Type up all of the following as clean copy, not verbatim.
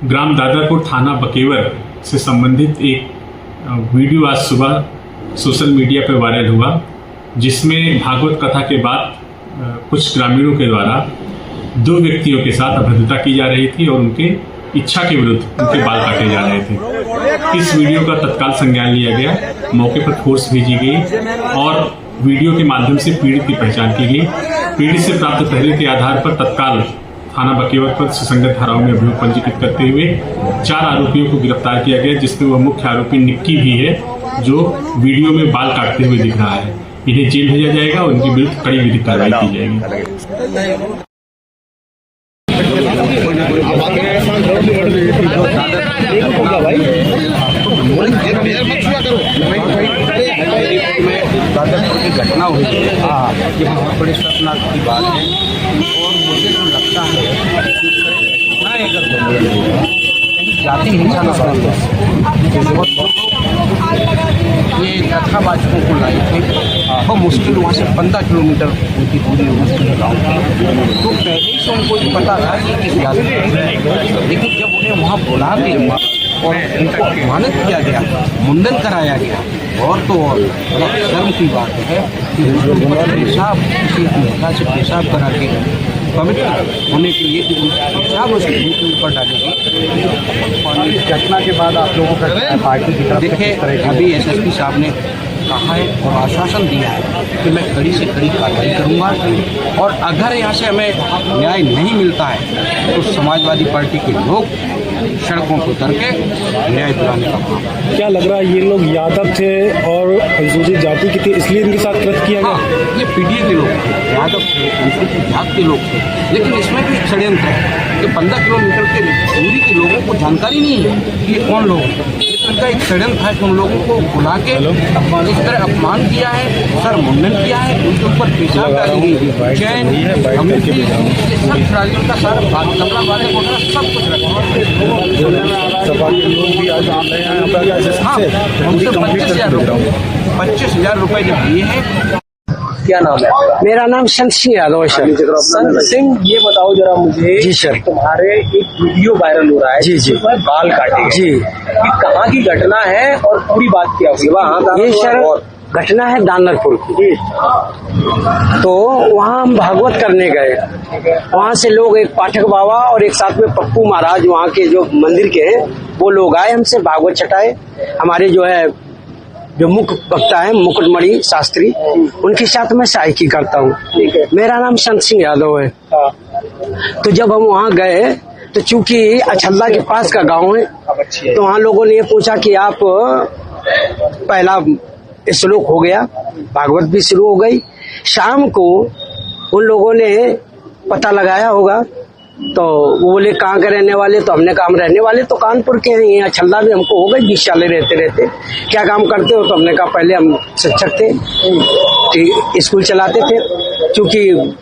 ग्राम दादरपुर थाना बकेवर से संबंधित एक वीडियो आज सुबह सोशल मीडिया पर वायरल हुआ, जिसमें भागवत कथा के बाद कुछ ग्रामीणों के द्वारा दो व्यक्तियों के साथ अभद्रता की जा रही थी और उनके इच्छा के विरुद्ध उनके बाल काटे जा रहे थे। इस वीडियो का तत्काल संज्ञान लिया गया, मौके पर फोर्स भेजी गई और वीडियो के माध्यम से पीड़ित की पहचान की गई। पीड़ित से प्राप्त तहरीर के आधार पर तत्काल थाना बकेवर पर सुसंगत धाराओं में अभियोग पंजीकृत करते हुए 4 आरोपियों को गिरफ्तार किया गया, जिसमें वह मुख्य आरोपी निक्की भी है, जो वीडियो में बाल काटते हुए दिख रहा है। इन्हें जेल भेजा जाएगा और उनके विरुद्ध कड़ी विधिक कार्रवाई की जाएगी। दादरपुर की घटना हुई है, ये बहुत बड़ी शर्मनाक की बात है और मुझे तो लगता है कहीं जाति हिंसा न ये कथावाचकों को लाए थे। बहुत मुश्किल, वहाँ से 15 किलोमीटर उनकी दूरी मुश्किल गाँव थी, तो पहले ही से उनको पता था कि किस जाति है। लेकिन जब उन्हें वहाँ बुला के और उनको अपमानित किया गया, मुंडन कराया गया, और तो और शर्म की बात है कि पेशाब किसी महिला से पेशाब करा के पवित्र होने के लिए पेशाब उसके मुँह के ऊपर डालेगी। इस घटना के बाद आप लोगों का पार्टी की तरफ देखिए, अभी एसएसपी साहब ने कहा है और आश्वासन दिया है कि मैं कड़ी से कड़ी कार्रवाई करूंगा और अगर यहाँ से हमें न्याय नहीं मिलता है तो समाजवादी पार्टी के लोग सड़कों को उतर के न्याय दिलाने का काम। क्या लग रहा है ये लोग यादव थे और अनुसूचित जाति के थे, इसलिए इनके साथ कृत्य किया गया? ये पीडीए के लोग थे, यादव थे, अनुसूचित जाति के लोग थे, लेकिन इसमें भी एक षड्यंत्र है कि 15 किलोमीटर के दूरी के लोगों को जानकारी नहीं है कि ये कौन लोग हैं। इनका एक षड्यंत्र है कि उन लोगों को बुला के इस तरह अपमान किया है, सर मुंडन किया है, उनके ऊपर पेशाब डाली गई, चैन सब का सारा कमरा वाले वगैरह सब कुछ रखा। लोग भी आज आ रहे हैं, हाँ, हमसे 25,000 रुपये जब दिए हैं। क्या नाम है? मेरा नाम संत सिंह यादव है सर। संत सिंह, ये बताओ जरा मुझे। जी सर। तुम्हारे एक वीडियो वायरल हो रहा है जी जी, बाल काटे जी, ये कहाँ की घटना है और पूरी बात क्या हुई? ये सर घटना है दानरपुर की। तो वहाँ हम भागवत करने गए, वहाँ से लोग, एक पाठक बाबा और एक साथ में पप्पू महाराज वहाँ के जो मंदिर के हैं, वो लोग आए, हमसे भागवत छटाए। हमारे जो है जो मुख्य वक्ता है मुकुटमणि शास्त्री, उनके साथ मैं सहायकी करता हूँ। मेरा नाम संत सिंह यादव है। तो जब हम वहाँ गए तो चूंकि अछल्ला के पास का गांव है, तो वहाँ लोगों ने ये पूछा कि आप, पहला श्लोक हो गया, भागवत भी शुरू हो गई। शाम को उन लोगों ने पता लगाया होगा, तो वो बोले कहाँ के रहने वाले? तो हमने कहा हम रहने वाले तो कानपुर के हैं, यहाँ छल्ला भी हमको हो गई 20 साल रहते रहते। क्या काम करते हो? तो हमने कहा पहले हम शिक्षक थे, स्कूल चलाते थे। क्योंकि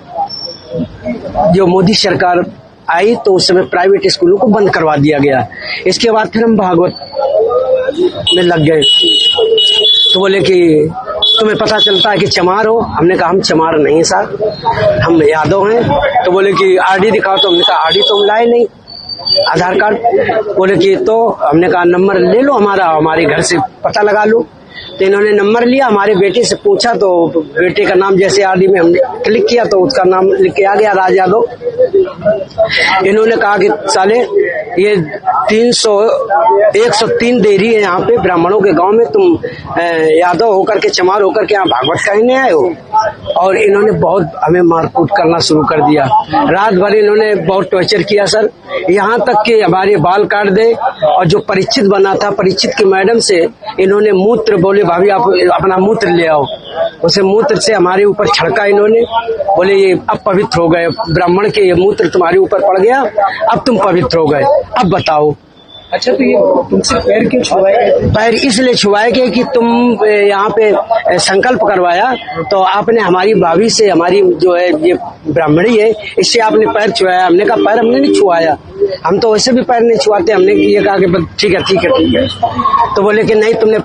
जो मोदी सरकार आई तो उस समय प्राइवेट स्कूलों को बंद करवा दिया गया। इसके बाद फिर हम भागवत में लग गए। तो बोले कि तुम्हें पता चलता है कि चमार हो? हमने कहा हम चमार नहीं साहब, हम यादव हैं। तो बोले कि आरडी दिखाओ। तो हमने कहा आरडी तो हम लाए नहीं, आधार कार्ड। बोले कि तो हमने कहा नंबर ले लो हमारा, हमारे घर से पता लगा लो। तो इन्होंने नंबर लिया, हमारे बेटे से पूछा, तो बेटे का नाम जैसे आरडी में हमने क्लिक किया तो उसका नाम लिख के आ गया, राज यादव। इन्होंने कहा कि साले ये 103 देरी है यहाँ पे ब्राह्मणों के गांव में, तुम यादव होकर के, चमार होकर के यहाँ भागवत कहने आए हो। और इन्होंने बहुत हमें मारकूट करना शुरू कर दिया। रात भर इन्होंने बहुत टॉर्चर किया सर, यहाँ तक कि हमारे बाल काट दे। और जो परीक्षित बना था, परीक्षित की मैडम से इन्होंने मूत्र, बोले भाभी आप अपना मूत्र ले आओ, उसे मूत्र से हमारे ऊपर छिड़का इन्होंने। बोले ये अब पवित्र हो गए, ब्राह्मण के ये मूत्र तुम्हारे ऊपर पड़ गया, अब तुम पवित्र हो गए, अब बताओ। अच्छा, तो ये तुमसे पैर क्यों छुआए? पैर इसलिए छुआए गए कि तुम यहाँ पे संकल्प करवाया, तो आपने हमारी भाभी से, हमारी जो है ये ब्राह्मणी है, इससे आपने पैर छुआया। हमने कहा पैर हमने नहीं छुआया, हम तो वैसे भी पैर नहीं छुआते। हमने ये कहा कि ठीक है ठीक है ठीक है। तो बोले कि नहीं तुमने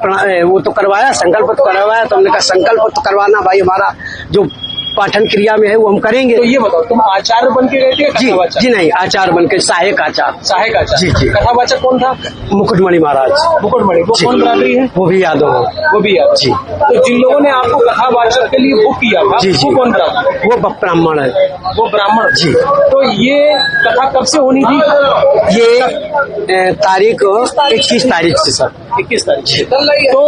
वो तो करवाया, संकल्प तो करवाया। तो हमने कहा संकल्प तो करवाना भाई, हमारा जो पाठन क्रिया में है वो हम करेंगे। तो ये बताओ, तुम आचार्य बन के गए थे या जी कथावाचक? जी नहीं, आचार्य बनकर सहायक आचार्य। सहायक आचार्य। जी जी। कथावाचक कौन था? मुकुटमणि महाराज। मुकुटमणि। वो जी। कौन बरादरी है? वो भी यादव है। वो भी याद जी। तो जिन लोगों ने आपको कथावाचक के लिए बुक किया था जी जी। वो कौन बरादरी? वो ब्राह्मण है। वो ब्राह्मण। जी। तो ये कथा कब से होनी थी? ये तारीख 21 तारीख से सर। 21 तारीख। तो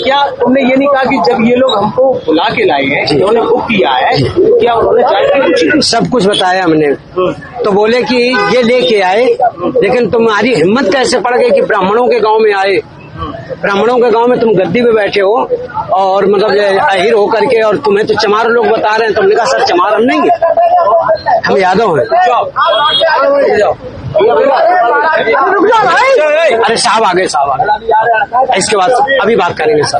क्या तुमने ये नहीं कहा कि जब ये लोग हमको बुला के लाए हैं, इन्होंने बुक किया है, क्या उन्होंने जानकारी पूछी थी? सब कुछ बताया हमने। तो बोले कि ये लेके आए, लेकिन तुम्हारी हिम्मत कैसे पड़ गई कि ब्राह्मणों के गांव में आए? ब्राह्मणों के गांव में तुम गद्दी पे बैठे हो और मतलब अहिर होकर के, और तुम्हें तो चमार लोग बता रहे हैं। तुमने कहा सर चमार हम नहीं, हम यादव हैं। अरे साहब आ गए, साहब आ गए। इसके बाद अभी बात करेंगे सर।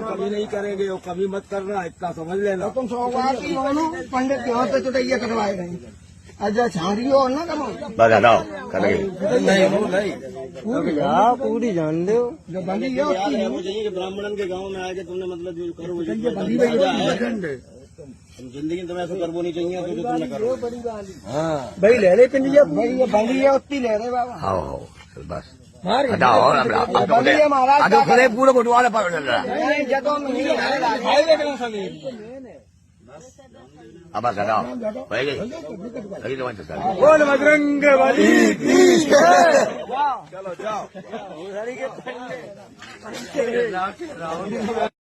कभी नहीं करेंगे, वो कभी मत करना, इतना समझ लेना। तुम सौभाग्य हो ना, पंडित के हाथ से चुटैया करवाए गए। अच्छा छांगी हो ना करो नहीं वो नहीं पूरी जान दो जो बंदी है उसकी वो चाहिए कि ब्राह्मणन के गांव में आके तुमने मतलब जो करो वो जिंदगी तुम्हें ऐसा करबो नहीं चाहिए तो तुमने करो। हाँ भाई ले रहे पिंडिया भाई ये बंदी है उसकी ले रहे बाबा। हाँ बस बंदी है महाराज पूरे घुटवाले पकड़ रहा है जगह में अब बताओ बोल बजरंग बली की जय। चलो जाओ